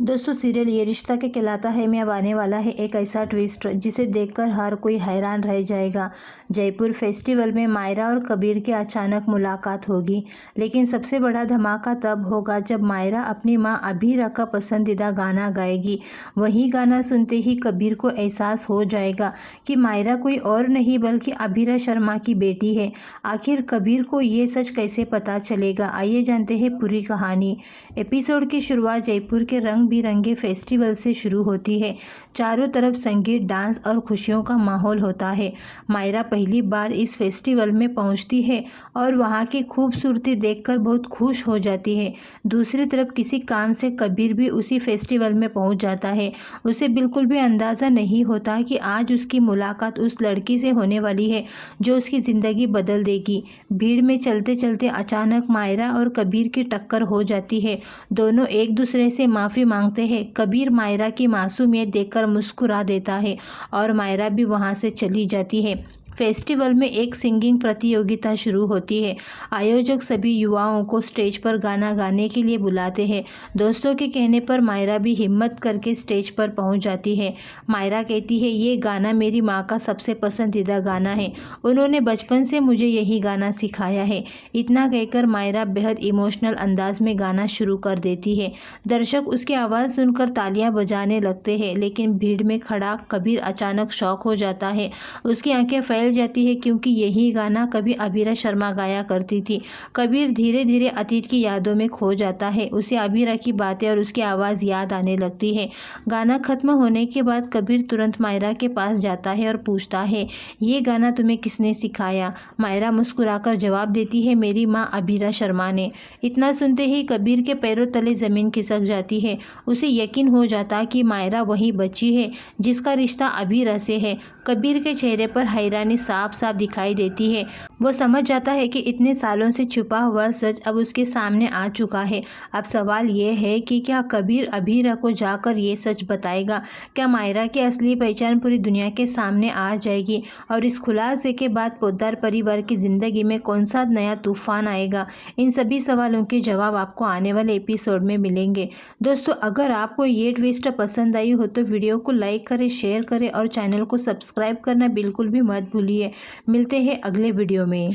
दोस्तों सीरियल ये रिश्ता क्या कहलाता है में अब आने वाला है एक ऐसा ट्विस्ट जिसे देखकर हर कोई हैरान रह जाएगा। जयपुर फेस्टिवल में मायरा और कबीर की अचानक मुलाकात होगी, लेकिन सबसे बड़ा धमाका तब होगा जब मायरा अपनी मां अबीरा का पसंदीदा गाना गाएगी। वही गाना सुनते ही कबीर को एहसास हो जाएगा कि मायरा कोई और नहीं बल्कि अबीरा शर्मा की बेटी है। आखिर कबीर को ये सच कैसे पता चलेगा, आइए जानते हैं पूरी कहानी। एपिसोड की शुरुआत जयपुर के रंग बिरंगे फेस्टिवल से शुरू होती है। चारों तरफ संगीत, डांस और खुशियों का माहौल होता है। मायरा पहली बार इस फेस्टिवल में पहुंचती है और वहां की खूबसूरती देखकर बहुत खुश हो जाती है। दूसरी तरफ किसी काम से कबीर भी उसी फेस्टिवल में पहुंच जाता है। उसे बिल्कुल भी अंदाज़ा नहीं होता कि आज उसकी मुलाकात उस लड़की से होने वाली है जो उसकी ज़िंदगी बदल देगी। भीड़ में चलते चलते अचानक मायरा और कबीर की टक्कर हो जाती है। दोनों एक दूसरे से माफ़ी मांगते हैं। कबीर मायरा की मासूमियत देखकर मुस्कुरा देता है और मायरा भी वहां से चली जाती है। फेस्टिवल में एक सिंगिंग प्रतियोगिता शुरू होती है। आयोजक सभी युवाओं को स्टेज पर गाना गाने के लिए बुलाते हैं। दोस्तों के कहने पर मायरा भी हिम्मत करके स्टेज पर पहुंच जाती है। मायरा कहती है, ये गाना मेरी माँ का सबसे पसंदीदा गाना है, उन्होंने बचपन से मुझे यही गाना सिखाया है। इतना कहकर मायरा बेहद इमोशनल अंदाज में गाना शुरू कर देती है। दर्शक उसकी आवाज़ सुनकर तालियां बजाने लगते हैं, लेकिन भीड़ में खड़ा कबीर अचानक शॉक हो जाता है। उसकी आंखें फैल जाती है क्योंकि यही गाना कभी अबीरा शर्मा गाया करती थी। कबीर धीरे धीरे अतीत की यादों में खो जाता है। उसे अबीरा की बातें और उसकी आवाज़ याद आने लगती है। गाना खत्म होने के बाद कबीर तुरंत मायरा के पास जाता है और पूछता है, ये गाना तुम्हें किसने सिखाया? मायरा मुस्कुराकर जवाब देती है, मेरी माँ अबीरा शर्मा ने। इतना सुनते ही कबीर के पैरों तले ज़मीन खिसक जाती है। उसे यकीन हो जाता कि मायरा वही बच्ची है जिसका रिश्ता अबीरा से है। कबीर के चेहरे पर हैरानी साफ साफ दिखाई देती है। वो समझ जाता है कि इतने सालों से छुपा हुआ सच अब उसके सामने आ चुका है। अब सवाल ये है कि क्या कबीर अबीरा को जाकर ये सच बताएगा? क्या मायरा की असली पहचान पूरी दुनिया के सामने आ जाएगी? और इस खुलासे के बाद पोद्दार परिवार की ज़िंदगी में कौन सा नया तूफान आएगा? इन सभी सवालों के जवाब आपको आने वाले एपिसोड में मिलेंगे। दोस्तों अगर आपको ये ट्विस्ट पसंद आई हो तो वीडियो को लाइक करें, शेयर करें और चैनल को सब्सक्राइब करना बिल्कुल भी मत भूलिए। मिलते हैं अगले वीडियो में।